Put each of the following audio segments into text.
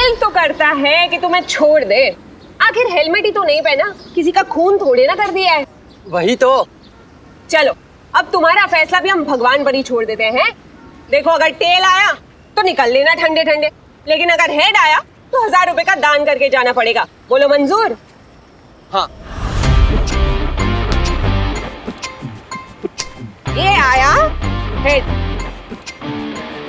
दिल तो करता है कि तुम्हें छोड़ दे, आखिर हेलमेट ही तो नहीं पहना, किसी का खून थोड़े ना कर दिया है। वही तो। चलो अब तुम्हारा फैसला भी हम भगवान पर ही छोड़ देते हैं। देखो अगर टेल आया तो निकल लेना ठंडे ठंडे, लेकिन अगर हेड आया तो 1000 रुपए का दान करके जाना पड़ेगा। बोलो मंजूर? हाँ। ये आया हेड।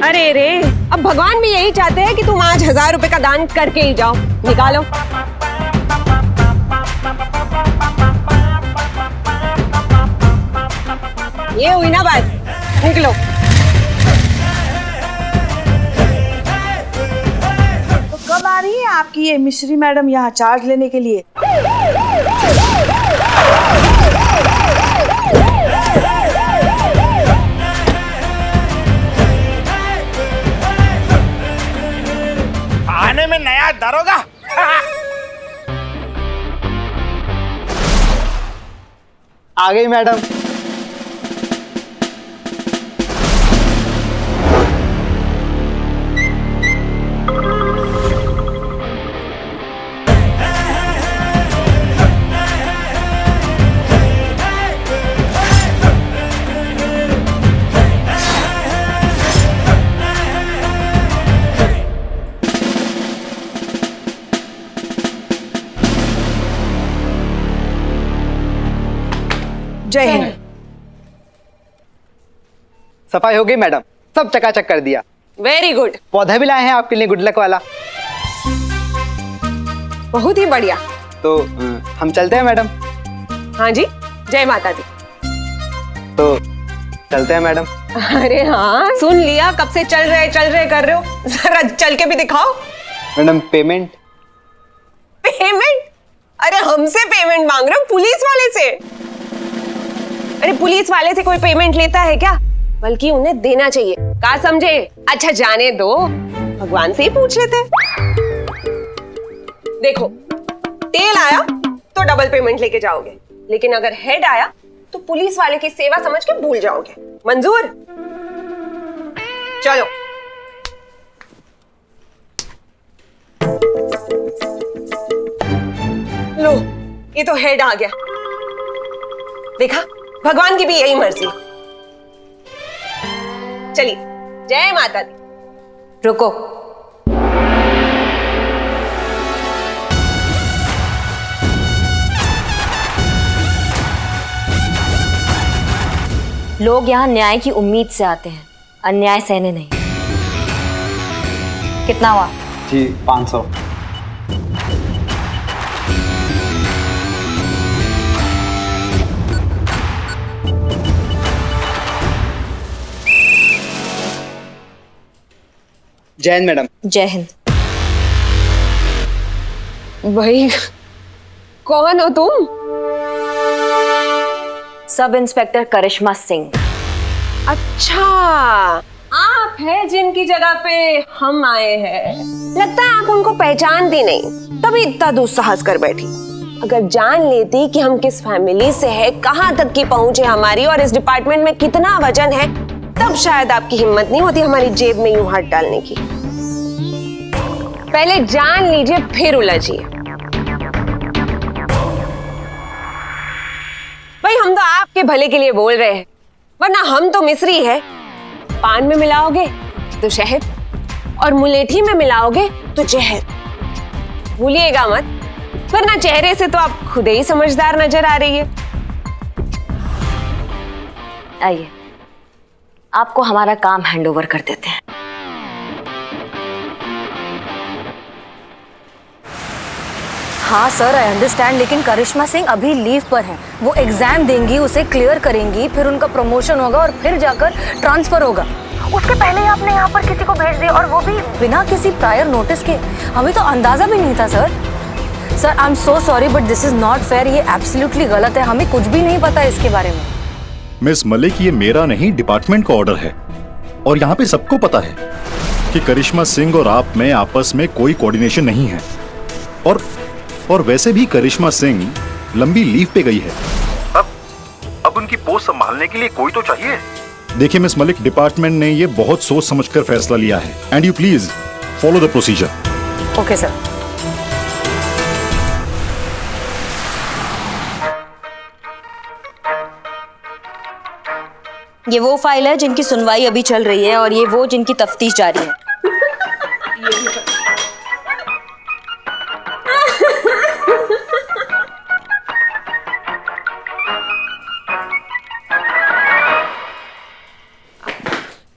अरे रे, अब भगवान भी यही चाहते हैं कि तुम आज 1000 रुपए का दान करके ही जाओ। निकालो। ये हुई ना बात, निकलो। तो कब आ रही है आपकी ये मिश्री मैडम यहाँ चार्ज लेने के लिए? आने में नया दरोगा। आ गई मैडम। जय हिंद। सफाई हो गई मैडम, सब चकाचक कर दिया। Very good. पौधा भी लाए हैं आपके लिए, गुड लक वाला। बहुत ही बढ़िया। तो हम चलते हैं मैडम। हाँ जी, जय माता दी। तो चलते हैं मैडम। अरे हाँ, सुन लिया, कब से चल रहे कर रहे हो, जरा चल के भी दिखाओ। Madam payment. पेमेंट? अरे हमसे पेमेंट मांग रहे हो, पुलिस वाले से? अरे पुलिस वाले से कोई पेमेंट लेता है क्या? बल्कि उन्हें देना चाहिए। क्या समझे? अच्छा जाने दो, भगवान से ही पूछ लेते। देखो, टेल आया तो डबल पेमेंट लेके जाओगे, लेकिन अगर हेड आया तो पुलिस वाले की सेवा समझ के भूल जाओगे। मंजूर? चलो। लो, ये तो हेड आ गया। देखा, भगवान की भी यही मर्जी। चलिए, जय माता दी। रुको। लोग यहाँ न्याय की उम्मीद से आते हैं, अन्याय सहने नहीं। कितना हुआ? जी 500। जय हिंद मैडम। जय हिंद। भाई कौन हो तुम? सब इंस्पेक्टर करिश्मा सिंह। अच्छा, आप हैं जिनकी जगह पे हम आए हैं। लगता है आप उनको पहचानती नहीं, तभी इतना दुस्साहस कर बैठी। अगर जान लेती कि हम किस फैमिली से है, कहां तक की पहुंच है हमारी और इस डिपार्टमेंट में कितना वजन है, तब शायद आपकी हिम्मत नहीं होती हमारी जेब में यूं हाथ डालने की। पहले जान लीजिए फिर उलझिए। भाई हम तो आपके भले के लिए बोल रहे हैं, वरना हम तो मिस्री है। पान में मिलाओगे तो शहद और मुलेठी में मिलाओगे तो जहर। भूलिएगा मत, वरना चेहरे से तो आप खुद ही समझदार नजर आ रही है। आइए, आपको हमारा काम हैंडओवर कर देते हैं। हाँ सर, आई अंडरस्टैंड, लेकिन करिश्मा सिंह अभी लीव पर हैं। वो एग्जाम देंगी, उसे क्लियर करेंगी, फिर उनका प्रमोशन होगा और फिर जाकर ट्रांसफर होगा। उसके पहले ही आपने यहाँ पर किसी को भेज दिया, और वो भी बिना किसी प्रायर नोटिस के। हमें तो अंदाजा भी नहीं था sir. Sir I am so sorry but this is not fair. ये एब्सोल्युटली गलत है, हमें कुछ भी नहीं पता इसके बारे में। मिस मलिक, ये मेरा नहीं डिपार्टमेंट का ऑर्डर है, और यहाँ पे सबको पता है कि करिश्मा सिंह और आप में आपस में कोई कोऑर्डिनेशन नहीं है। और वैसे भी करिश्मा सिंह लंबी लीव पे गई है। अब उनकी पोस्ट संभालने के लिए कोई तो चाहिए। देखिए मिस मलिक, डिपार्टमेंट ने ये बहुत सोच समझकर फैसला लिया है, and you please follow the procedure. Okay sir. ये वो फाइल है जिनकी सुनवाई अभी चल रही है और ये वो जिनकी तफ्तीश जारी है।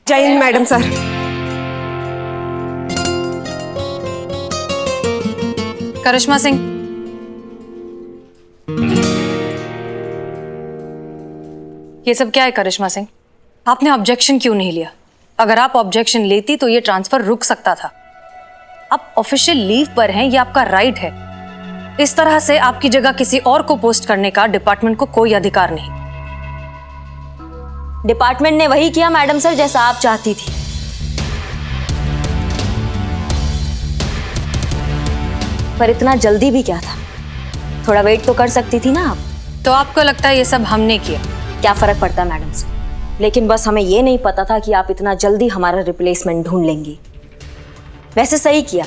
जय हिंद मैडम सर। करिश्मा सिंह, ये सब क्या है करिश्मा सिंह? आपने ऑब्जेक्शन क्यों नहीं लिया? अगर आप ऑब्जेक्शन लेती तो ये ट्रांसफर रुक सकता था। आप ऑफिशियल लीव पर हैं, ये आपका राइट है। इस तरह से आपकी जगह किसी और को पोस्ट करने का डिपार्टमेंट को कोई अधिकार नहीं। डिपार्टमेंट ने वही किया मैडम सर जैसा आप चाहती थी। पर इतना जल्दी भी क्या था? थोड़ा वेट तो कर सकती थी ना आप। तो आपको लगता है ये सब हमने किया? क्या फर्क पड़ता है मैडम सर, लेकिन बस हमें ये नहीं पता था कि आप इतना जल्दी हमारा रिप्लेसमेंट ढूंढ लेंगी। वैसे सही किया,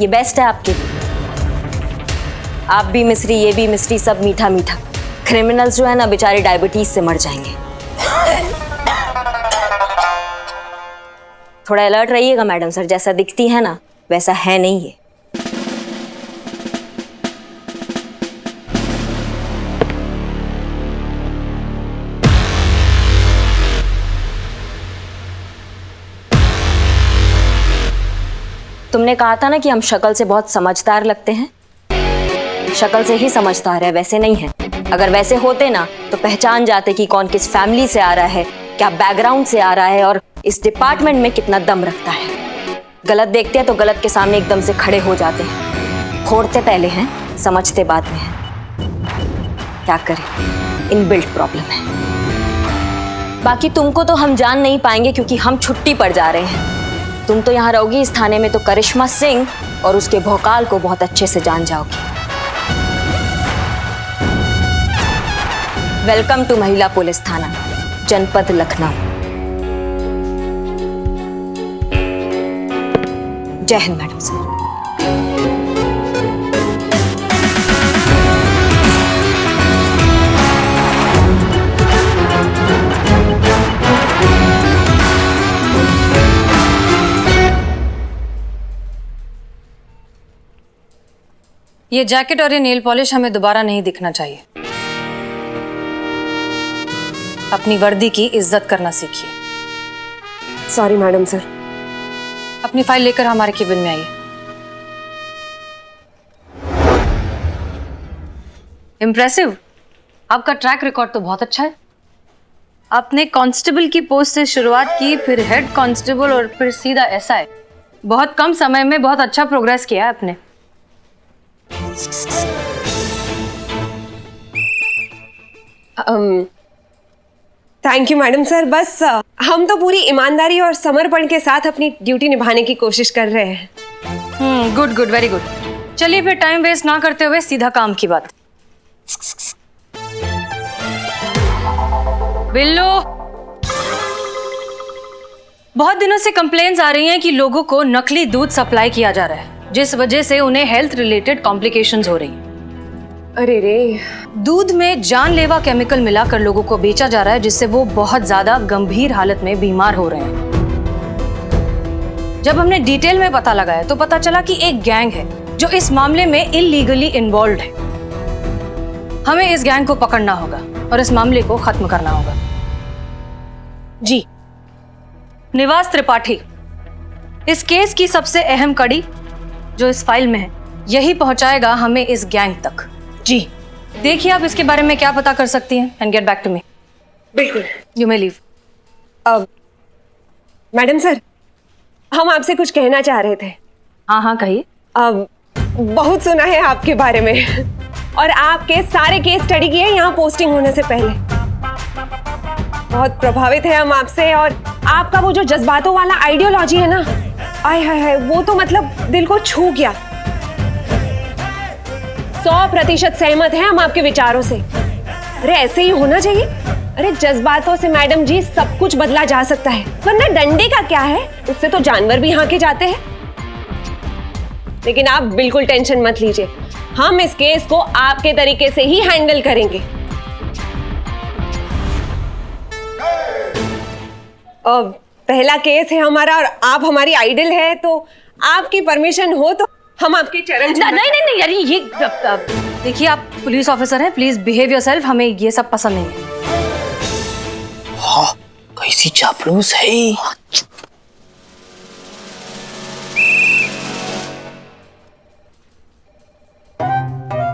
ये बेस्ट है आपके लिए। आप भी मिस्री, ये भी मिस्री, सब मीठा मीठा। क्रिमिनल्स जो है ना बेचारे डायबिटीज से मर जाएंगे। थोड़ा अलर्ट रहिएगा मैडम सर, जैसा दिखती है ना वैसा है नहीं ये। तुमने कहा था ना कि हम शक्ल से बहुत समझदार लगते हैं। शक्ल से ही समझदार है, वैसे नहीं है। अगर वैसे होते ना तो पहचान जाते कि कौन किस फैमिली से आ रहा है, क्या बैकग्राउंड से आ रहा है और इस डिपार्टमेंट में कितना दम रखता है। गलत देखते हैं तो गलत के सामने एकदम से खड़े हो जाते हैं। फोड़ते पहले हैं, समझते बाद में हैं। क्या करें, इनबिल्ट प्रॉब्लम है। बाकी तुमको तो हम जान नहीं पाएंगे क्योंकि हम छुट्टी पर जा रहे हैं। तुम तो यहाँ रहोगी इस थाने में तो करिश्मा सिंह और उसके भौकाल को बहुत अच्छे से जान जाओगी। वेलकम टू महिला पुलिस थाना, जनपद लखनऊ। जय हिंद मैडम सर। ये जैकेट और ये नेल पॉलिश हमें दोबारा नहीं दिखना चाहिए। अपनी वर्दी की इज्जत करना सीखिए। Sorry madam sir. अपनी फाइल लेकर हमारे केबिन में आइए। इम्प्रेसिव, आपका ट्रैक रिकॉर्ड तो बहुत अच्छा है। आपने कांस्टेबल की पोस्ट से शुरुआत की, फिर हेड कांस्टेबल और फिर सीधा एसआई। बहुत कम समय में बहुत अच्छा प्रोग्रेस किया है आपने। Thank you madam sir. बस हम तो पूरी ईमानदारी और समर्पण के साथ अपनी ड्यूटी निभाने की कोशिश कर रहे हैं। Good good, very good. चलिए फिर टाइम वेस्ट ना करते हुए सीधा काम की बात। बिल्लू, बहुत दिनों से कंप्लेंट्स आ रही हैं कि लोगों को नकली दूध सप्लाई किया जा रहा है, जिस वजह से उन्हें हेल्थ रिलेटेड कॉम्प्लिकेशंस हो रही हैं। अरे रे, दूध में जानलेवा केमिकल मिलाकर लोगों को बेचा जा रहा है, जिससे वो बहुत ज्यादा गंभीर हालत में बीमार हो रहे हैं। जब हमने डिटेल में पता लगाया तो पता चला कि एक गैंग है जो इस मामले में इलीगली इन्वॉल्व है। हमें इस गैंग को पकड़ना होगा और इस मामले को खत्म करना होगा। जी, निवास त्रिपाठी, इस केस की सबसे अहम कड़ी जो इस फाइल में है, यही पहुंचाएगा हमें इस गैंग तक। जी, देखिए आप इसके बारे में क्या पता कर सकती हैं and get back to me. बिल्कुल, you may leave. Madam sir, हम आपसे कुछ कहना चाह रहे थे। हाँ हाँ कहिए। बहुत सुना है आपके बारे में और आपके सारे केस स्टडी किए यहाँ पोस्टिंग होने से पहले। बहुत प्रभावित है हम आपसे और आपका वो जो जज्बातों वाला आइडियोलॉजी है ना, आय हाय हाय, वो तो मतलब दिल को छू गया। 100% सहमत है हम आपके विचारों से। अरे ऐसे ही होना चाहिए। अरे जज्बातों से मैडम जी सब कुछ बदला जा सकता है, वरना डंडे का क्या है, उससे तो जानवर भी हाँके जाते हैं। लेकिन आप बिल्कुल टेंशन मत लीजिए, हम इस केस को आपके तरीके से ही हैंडल करेंगे। पहला केस है हमारा और आप हमारी आइडल है, तो आपकी परमिशन हो तो हम आपके चरण नहीं नहीं नहीं यार, ये देखिए आप पुलिस ऑफिसर हैं, प्लीज बिहेव योरसेल्फ, हमें ये सब पसंद नहीं है। हाँ, कैसी चापलूस है।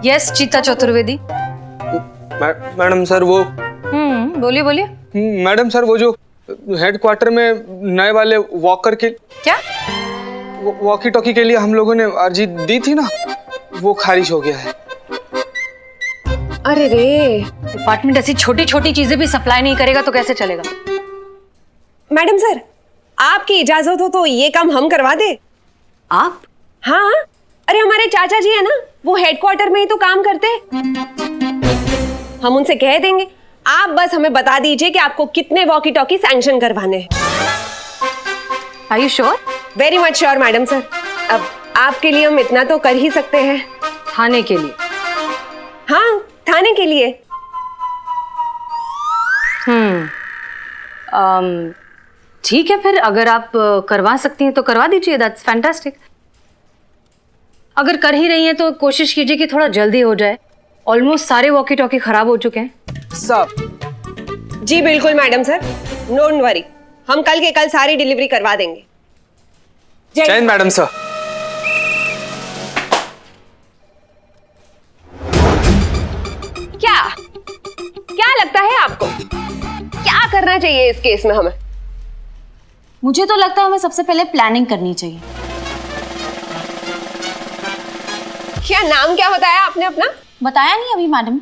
यस चीता चतुर्वेदी। मैडम सर वो बोलिए बोलिए। मैडम सर वो जो हेडक्वार्टर में नए वाले वॉकर के क्या वॉकी टॉकी के लिए हम लोगों ने अर्जी दी थी ना, वो खारिज हो गया है। अरे रे, डिपार्टमेंट ऐसी छोटी छोटी चीजें भी सप्लाई नहीं करेगा तो कैसे चलेगा? मैडम सर, आपकी इजाजत हो तो ये काम हम करवा दे। आप? हाँ, अरे हमारे चाचा जी है ना, वो हेडक्वार्टर में ही तो काम करते हैं। हम उनसे कह देंगे, आप बस हमें बता दीजिए कि आपको कितने वॉकी टॉकी सैंक्शन करवाने हैं। Are you sure? Very much sure madam sir. अब आपके लिए हम इतना तो कर ही सकते हैं। थाने के लिए? हाँ, थाने के लिए। ठीक है, फिर अगर आप करवा सकती हैं तो करवा दीजिए, दैट्स फैंटास्टिक। अगर कर ही रही हैं तो कोशिश कीजिए कि थोड़ा जल्दी हो जाए। ऑलमोस्ट सारे वॉकी टॉकी खराब हो चुके हैं। सब जी बिल्कुल मैडम सर, डोंट वरी, हम कल के कल सारी डिलीवरी करवा देंगे। जय मैडम सर। क्या क्या लगता है आपको, क्या करना चाहिए इस केस में हमें? मुझे तो लगता है हमें सबसे पहले प्लानिंग करनी चाहिए। क्या नाम क्या बताया आपने अपना? बताया नहीं अभी मैडम।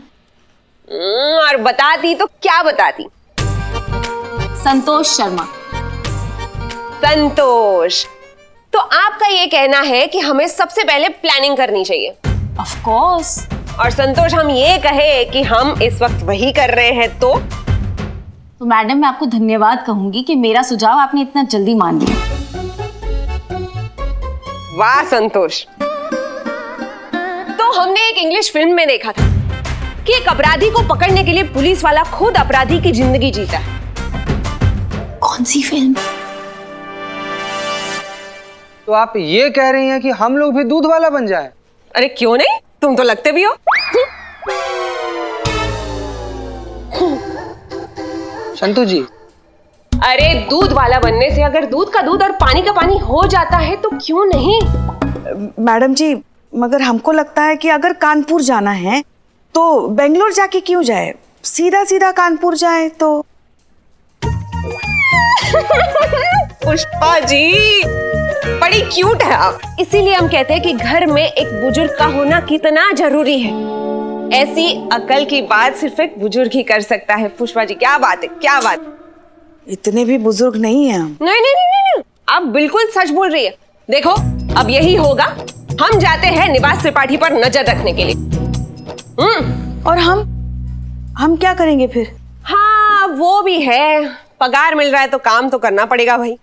और बताती तो क्या बताती? संतोष शर्मा। संतोष, तो आपका ये कहना है कि हमें सबसे पहले प्लानिंग करनी चाहिए? Of course. और संतोष, हम ये कहे कि हम इस वक्त वही कर रहे हैं तो मैडम मैं आपको धन्यवाद कहूंगी कि मेरा सुझाव आपने इतना जल्दी मान लिया। वाह संतोष, तो हमने एक इंग्लिश फिल्म में देखा था कि एक अपराधी को पकड़ने के लिए पुलिस वाला खुद अपराधी की जिंदगी जीता है। कौन सी फिल्म? तो आप ये कह रही हैं कि हम लोग भी दूध वाला बन जाए? अरे क्यों नहीं, तुम तो लगते भी हो। संतु जी, अरे दूध वाला बनने से अगर दूध का दूध और पानी का पानी हो जाता है तो क्यों नहीं? मैडम जी, मगर हमको लगता है कि अगर कानपुर जाना है तो बेंगलोर जाके क्यों जाए, सीधा सीधा कानपुर जाए तो। पुष्पा जी, बड़ी क्यूट है आप। इसीलिए हम कहते हैं कि घर में एक बुजुर्ग का होना कितना जरूरी है। ऐसी अकल की बात सिर्फ एक बुजुर्ग ही कर सकता है। पुष्पा जी, क्या बात है, क्या बात। इतने भी बुजुर्ग नहीं है हम। नहीं नहीं नहीं नहीं, आप बिल्कुल सच बोल रही है। देखो, अब यही होगा, हम जाते हैं निवास त्रिपाठी पर नजर रखने के लिए। और हम क्या करेंगे फिर? हाँ वो भी है, पगार मिल रहा है तो काम तो करना पड़ेगा भाई।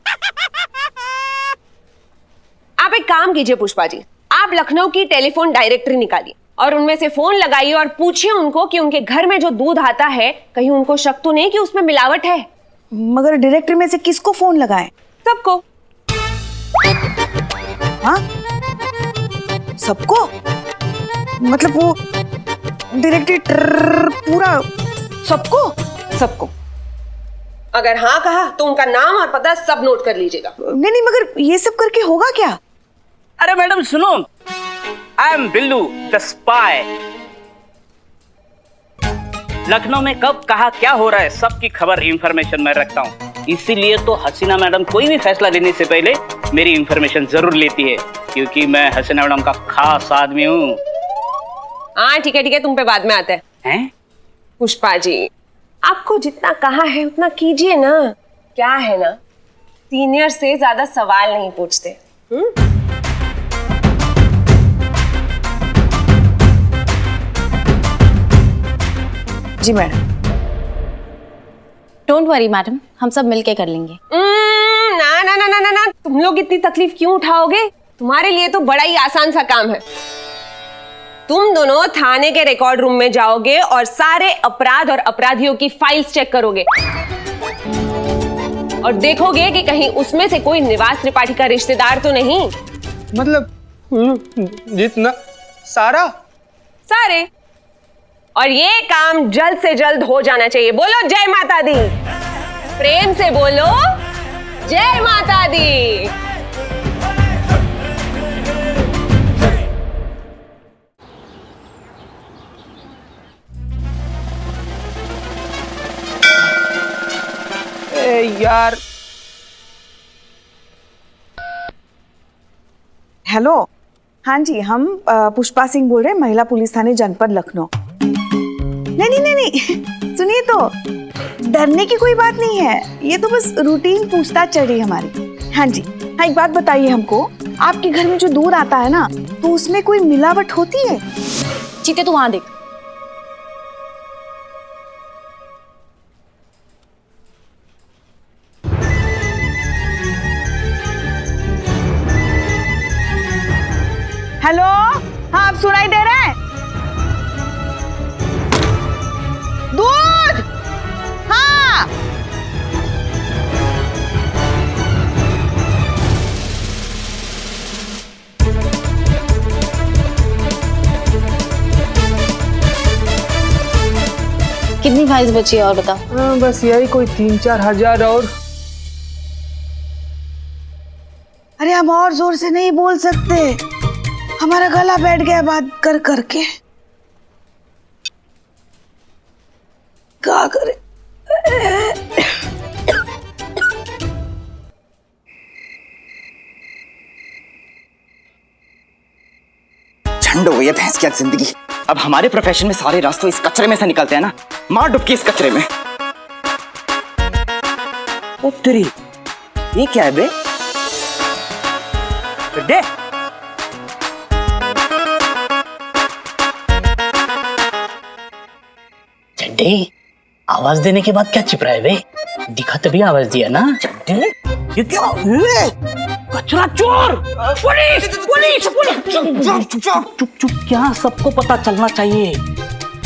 आप एक काम कीजिए पुष्पा जी, आप लखनऊ की टेलीफोन डायरेक्टरी निकालिए और उनमें से फोन लगाइए और पूछिए उनको कि उनके घर में जो दूध आता है कहीं उनको शक तो नहीं कि उसमें मिलावट है। मगर डायरेक्टरी में से किसको फोन लगाएं? सबको। हाँ, सबको? मतलब वो डायरेक्टरी पूरा सबको? सबको। अगर हाँ कहा तो उनका नाम और पता सब नोट कर लीजिएगा। नहीं नहीं, मगर ये सब करके होगा क्या? अरे मैडम सुनो, I am Billu the spy. Lucknow में कब कहा क्या हो रहा है सबकी खबर इंफॉर्मेशन मैं रखता हूँ, इसीलिए तो हसीना मैडम कोई भी फैसला लेने से पहले मेरी इंफॉर्मेशन जरूर लेती है, क्योंकि मैं हसीना मैडम का खास आदमी हूँ। हाँ ठीक है, तुम पे बाद में आते हैं। पुष्पा जी, आपको जितना कहा है उतना कीजिए ना। क्या है ना, सीनियर से ज्यादा सवाल नहीं पूछते। जी मैडम। डोंट वरी मैडम, हम सब मिलके कर लेंगे। ना ना ना ना ना ना, तुम लोग इतनी तकलीफ क्यों उठाओगे? तुम्हारे लिए तो बड़ा ही आसान सा काम है। तुम दोनों थाने के रिकॉर्ड रूम में जाओगे और सारे अपराध और अपराधियों की फाइल्स चेक करोगे और देखोगे कि कहीं उसमें से कोई निवास त्रिपाठी का रिश्तेदार तो नहीं। मतलब जितना सारा सारे। और ये काम जल्द से जल्द हो जाना चाहिए। बोलो जय माता दी। प्रेम से बोलो जय माता दी। यार हेलो, हाँ जी, हम पुष्पा सिंह बोल रहे हैं, महिला पुलिस थाने जनपद लखनऊ। नहीं, सुनिए तो, डरने की कोई बात नहीं है, ये तो बस रूटीन पूछताछ चल रही है हमारी। हाँ जी, हाँ एक बात बताइए हमको, आपके घर में जो दूध आता है ना, तो उसमें कोई मिलावट होती है? चीते तू वहां देख। हेलो, हाँ आप सुनाई दे रहे हैं? दूध, हाँ। कितनी फाइल्स बची है और बता। बस यही कोई 3-4 हजार और। अरे हम और जोर से नहीं बोल सकते, हमारा गला बैठ गया बात कर करके। क्या करे? झंड हो गई है भैंस की आज जिंदगी। अब हमारे प्रोफेशन में सारे रास्ते इस कचरे में से निकलते हैं ना, मार डुबकी इस कचरे में। ओ तेरी, ये क्या है बे? दे चड्डे, आवाज देने के बाद क्या छिप रहा है बे? दिखा तभी आवाज दिया ना। चड्डे, ये क्या? कचरा चोर! पुलिस! पुलिस! पुलिस! चुप चुप, क्या सबको पता चलना चाहिए।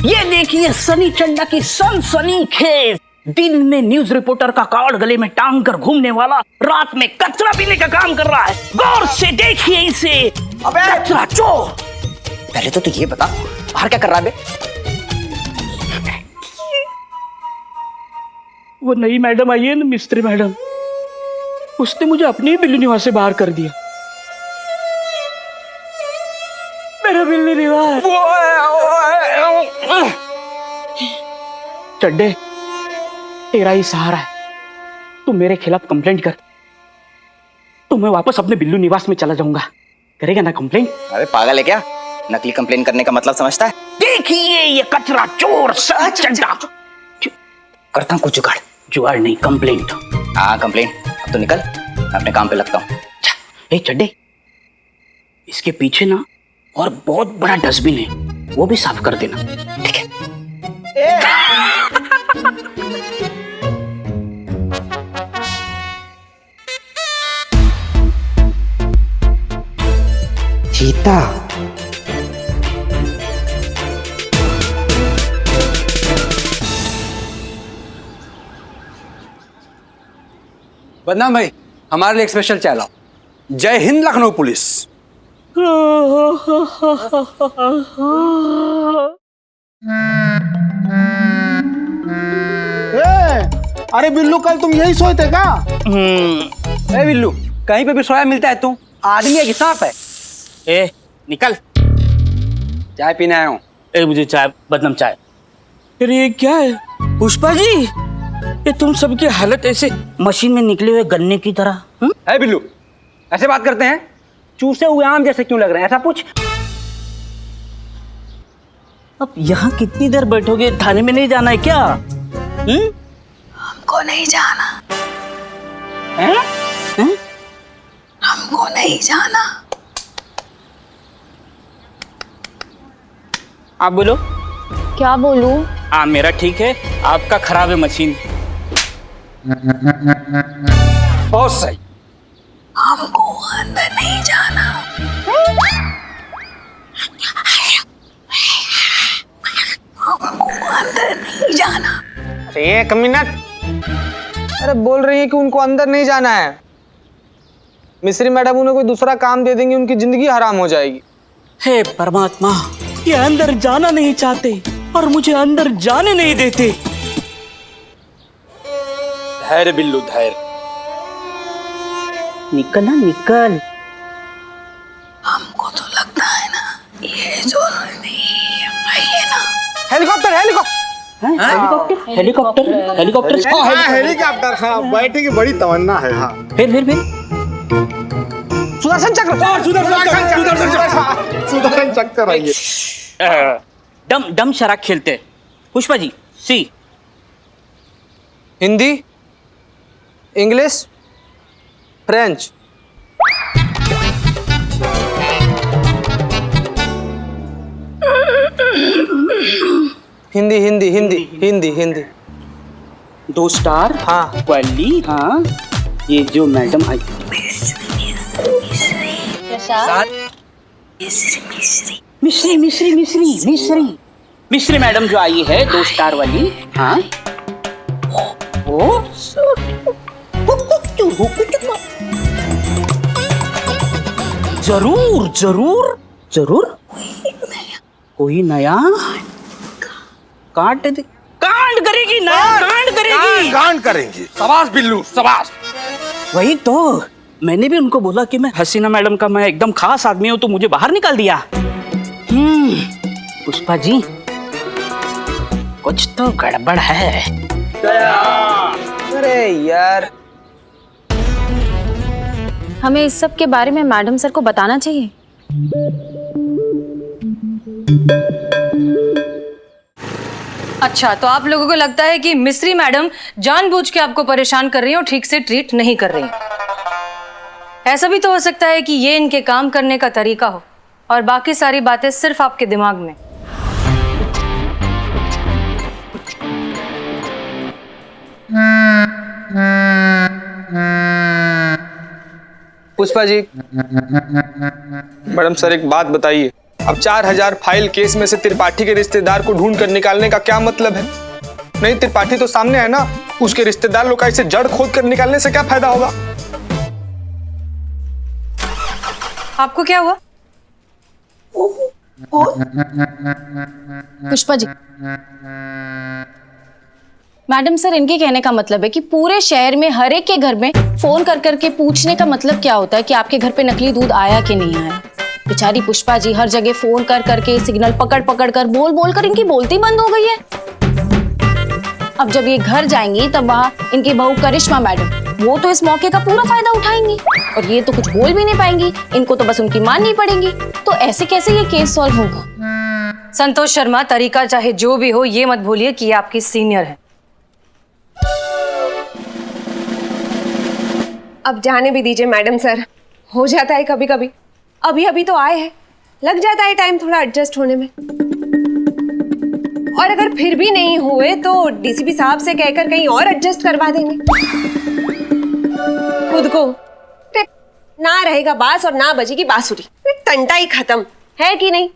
ये देखिए सनी चड्डा की सनसनीखेज। दिन में न्यूज रिपोर्टर का कार्ड गले में टांग कर घूमने वाला रात में कचरा पीने का काम कर रहा है। गौर से देखिए इसे। अबे कचरा चोर! पहले तो तू ये बता, बाहर क्या कर रहा है बे? वो नई मैडम आई है ना, मिस्त्री मैडम, उसने मुझे अपने ही बिल्ली निवास से बाहर कर दिया। मेरा बिल्ली निवास। चड्डे, तेरा ही सहारा है, तू मेरे खिलाफ कंप्लेंट कर, तो मैं वापस अपने बिल्लू निवास में चला जाऊंगा। करेगा ना कंप्लेंट? अबे पागल है क्या? नकली कंप्लेन करने का मतलब समझता है? देखिए ये कचरा चोर सनी चड्डा। करता हूँ कुछ जुगाड़। जुगाड़ नहीं, कंप्लेंट। हाँ कंप्लेन। अब तो निकल, मैं अपने काम पे लगता हूँ। ए चड्डे, इसके पीछे ना और बहुत बड़ा डस्टबिन है, वो भी साफ कर देना। ठीक है? चीता, बदनाम भाई, हमारे लिए एक स्पेशल चाय लाओ। जय हिंद लखनऊ पुलिस। अरे बिल्लू, कल तुम यही सोए थे क्या? ए बिल्लू, कहीं पे भी सोया मिलता है तू? आदमी है कि सांप है? ए निकल, चाय पीने आया हूँ। ए मुझे चाय, बदनाम चाय। अरे ये क्या है पुष्पा जी, ये तुम सबकी हालत ऐसे मशीन में निकले हुए गन्ने की तरह। है बिल्लू, ऐसे बात करते हैं? चूसे हुए आम जैसे क्यों लग रहे हैं? ऐसा पूछ। अब यहाँ कितनी देर बैठोगे? थाने में नहीं जाना है क्या? हमको नहीं जाना। हमको नहीं जाना। आप बोलो। क्या बोलूं? हाँ मेरा ठीक है, आपका खराब है मशीन। बहुत सही। हमको अंदर नहीं जाना। हमको अंदर नहीं जाना। एक मिनट, अरे बोल रही है कि उनको अंदर नहीं जाना है। मिस्री मैडम उन्हें कोई दूसरा काम दे देंगी, उनकी जिंदगी हराम हो जाएगी। हे परमात्मा, ये अंदर जाना नहीं चाहते और मुझे अंदर जाने नहीं देते। धैर्य बिल्लू, धैर्य। निकल ना, निकल। हमको तो लगता है ना ये जो नहीं है ना। Helicopter, helicopter, helicopter, helicopter, helicopter, हाँ, बैठने की बड़ी तमन्ना है। हाँ, फिर सुदर्शन चक्र, सुदर्शन चक्कर आइए। डम शराब खेलते। पुष्पा जी, सी। Hindi, English, French. Hindi Hindi Hindi Hindi Hindi. 2 star. हाँ। वाली, हाँ। ये जो मैडम आई, मिश्री मिश्री मिश्री मिश्री मिश्री मैडम जो आई है 2 स्टार वाली, हाँ। वो जरूर जरूर जरूर कोई नया कांड करेगी, नया कांड करेगी, कांड करेंगी। शाबाश बिल्लू, शाबाश। वही तो मैंने भी उनको बोला कि मैं हसीना मैडम का मैं एकदम खास आदमी हूं, तो मुझे बाहर निकाल दिया। पुष्पा जी, कुछ तो गड़बड़ है। अरे यार, हमें इस सब के बारे में मैडम सर को बताना चाहिए। अच्छा, तो आप लोगों को लगता है कि मिस्री मैडम जानबूझ के आपको परेशान कर रही हैं और ठीक से ट्रीट नहीं कर रही हैं। ऐसा भी तो हो सकता है कि ये इनके काम करने का तरीका हो और बाकी सारी बातें सिर्फ आपके दिमाग में। पुष्पा जी, मैडम सर एक बात बताइए, अब 4000 फाइल केस में से त्रिपाठी के रिश्तेदार को ढूंढ कर निकालने का क्या मतलब है? नहीं, त्रिपाठी तो सामने है ना, उसके रिश्तेदार लोग का इसे जड़ खोद कर निकालने से क्या फायदा होगा? आपको क्या हुआ? पुष्पा जी, मैडम सर, इनके कहने का मतलब है कि पूरे शहर में हर एक के घर में फोन कर करके पूछने का मतलब क्या होता है कि आपके घर पे नकली दूध आया कि नहीं आया। बेचारी पुष्पा जी हर जगह फोन कर करके सिग्नल पकड़ पकड़ कर बोल कर इनकी बोलती बंद हो गई है। अब जब ये घर जाएंगी तब वहाँ इनकी बहू करिश्मा मैडम, वो तो इस मौके का पूरा फायदा उठाएंगी और ये तो कुछ बोल भी नहीं पाएंगी, इनको तो बस उनकी माननी पड़ेगी। तो ऐसे कैसे ये केस सॉल्व होगा? संतोष शर्मा, तरीका चाहे जो भी हो, ये मत भूलिए कि ये आपकी सीनियर है। अब जाने भी दीजिए मैडम सर, हो जाता है कभी कभी। अभी अभी तो आए हैं, लग जाता है टाइम थोड़ा एडजस्ट होने में। और अगर फिर भी नहीं हुए तो डीसीपी साहब से कहकर कहीं और एडजस्ट करवा देंगे। खुद को ना रहेगा बांस और ना बजेगी बांसुरी, तंटा ही खत्म है कि नहीं?